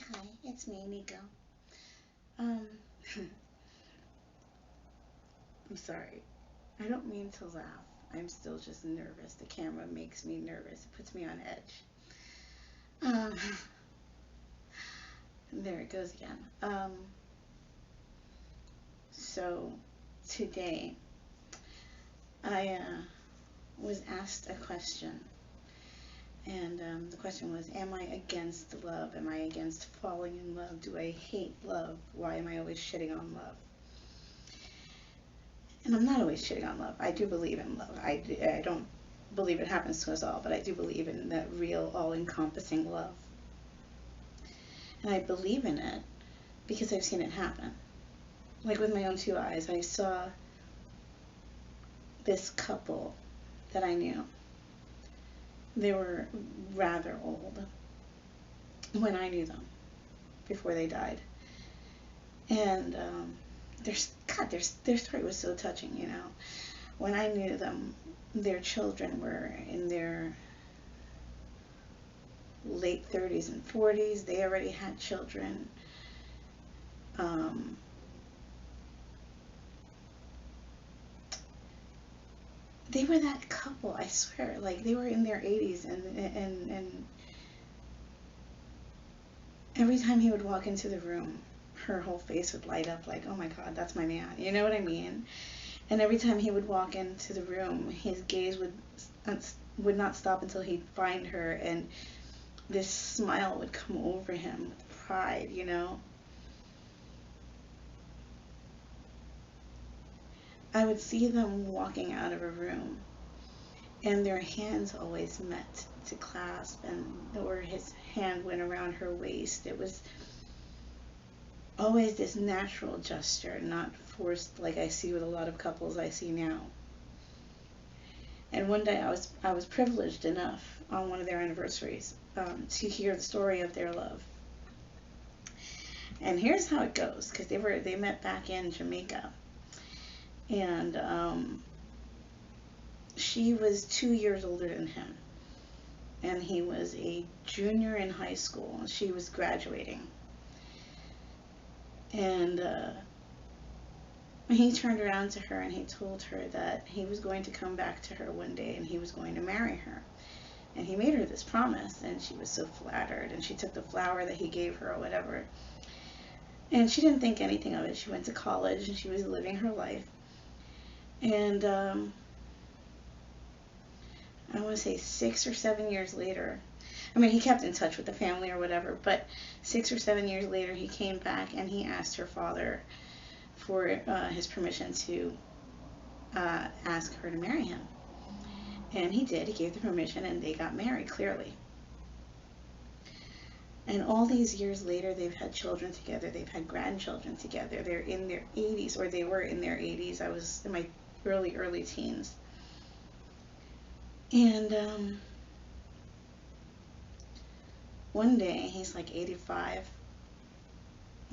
Hi, it's me, Nico. Um, I'm sorry. I don't mean to laugh. I'm still just nervous. The camera makes me nervous. It puts me on edge. Um, there it goes again. So today I was asked a question, and the question was, "Am I against love? Am I against falling in love? Do I hate love? Why am I always shitting on love?" And I'm not always shitting on love. I do believe in love. I don't believe it happens to us all, but I do believe in that real, all encompassing love. And I believe in it because I've seen it happen. Like with my own two eyes, I saw this couple that I knew. They were rather old when I knew them, before they died. And their story was so touching, you know. When I knew them, their children were in their late 30s and 40s. They already had children. Um, they were that couple, I swear. Like they were in their 80s, and every time he would walk into the room, her whole face would light up like, oh my God, that's my man. You know what I mean? And every time he would walk into the room, his gaze would not stop until he'd find her, and this smile would come over him with pride, you know. I would see them walking out of a room, and their hands always met to clasp, and or his hand went around her waist. It was always this natural gesture, not forced like I see with a lot of couples I see now. And one day I was privileged enough on one of their anniversaries to hear the story of their love. And here's how it goes, because they met back in Jamaica, and she was 2 years older than him, and he was a junior in high school, and she was graduating. And he turned around to her and he told her that he was going to come back to her one day and he was going to marry her. And he made her this promise, and she was so flattered, and she took the flower that he gave her or whatever. And she didn't think anything of it. She went to college and she was living her life. And I want to say 6 or 7 years later, I mean, he kept in touch with the family or whatever, but 6 or 7 years later, he came back and he asked her father for his permission to ask her to marry him. And he did. He gave the permission, and they got married, clearly. And all these years later, they've had children together. They've had grandchildren together. They're in their 80s, or they were in their 80s. I was in my early teens. And one day, he's like 85.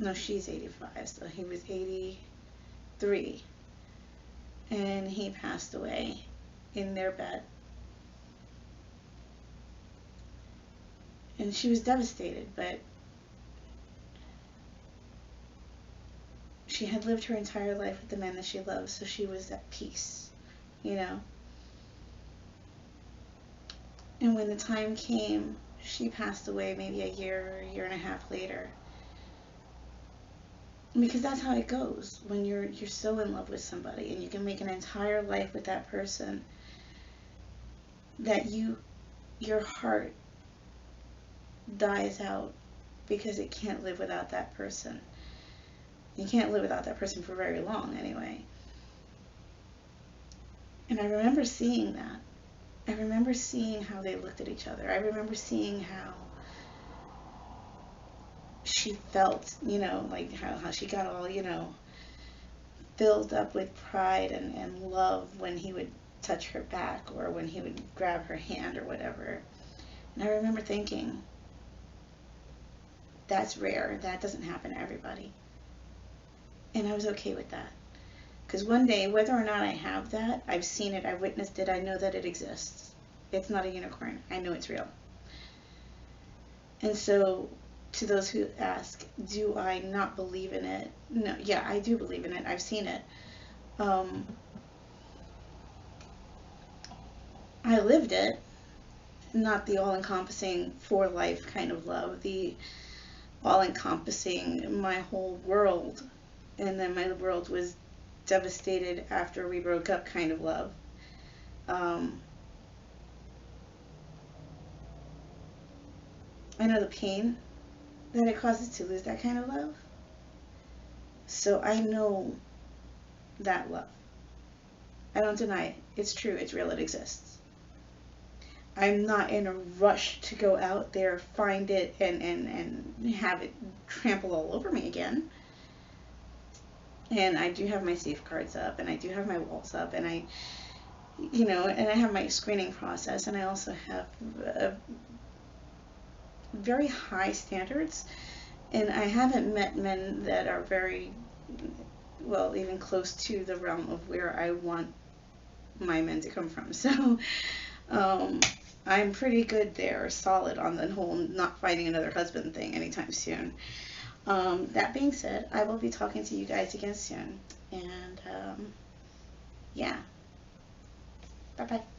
No, she's 85, so he was 83. And he passed away in their bed. And she was devastated, but she had lived her entire life with the man that she loved, so she was at peace, you know. And when the time came, she passed away maybe a year and a half later. Because that's how it goes when you're so in love with somebody, and you can make an entire life with that person, that your heart dies out because it can't live without that person. You can't live without that person for very long anyway. And I remember seeing that. I remember seeing how they looked at each other. I remember seeing how she felt, you know, like how she got all, you know, filled up with pride and love when he would touch her back or when he would grab her hand or whatever. And I remember thinking, that's rare. That doesn't happen to everybody. And I was okay with that. Because one day, whether or not I have that, I've seen it, I've witnessed it, I know that it exists. It's not a unicorn. I know it's real. And so to those who ask, do I not believe in it? No, yeah, I do believe in it. I've seen it. Um, I lived it, not the all encompassing for life kind of love, the all encompassing my whole world, and then my world was devastated after we broke up kind of love. Um, I know the pain that it causes to lose that kind of love. So I know that love. I don't deny it. It's true, it's real, it exists. I'm not in a rush to go out there, find it, and have it trample all over me again. And I do have my safeguards up, and I do have my walls up, and and I have my screening process, and I also have very high standards. And I haven't met men that are very, well, even close to the realm of where I want my men to come from. So, um, I'm pretty good there, solid on the whole not finding another husband thing anytime soon. That being said, I will be talking to you guys again soon. And yeah, bye bye.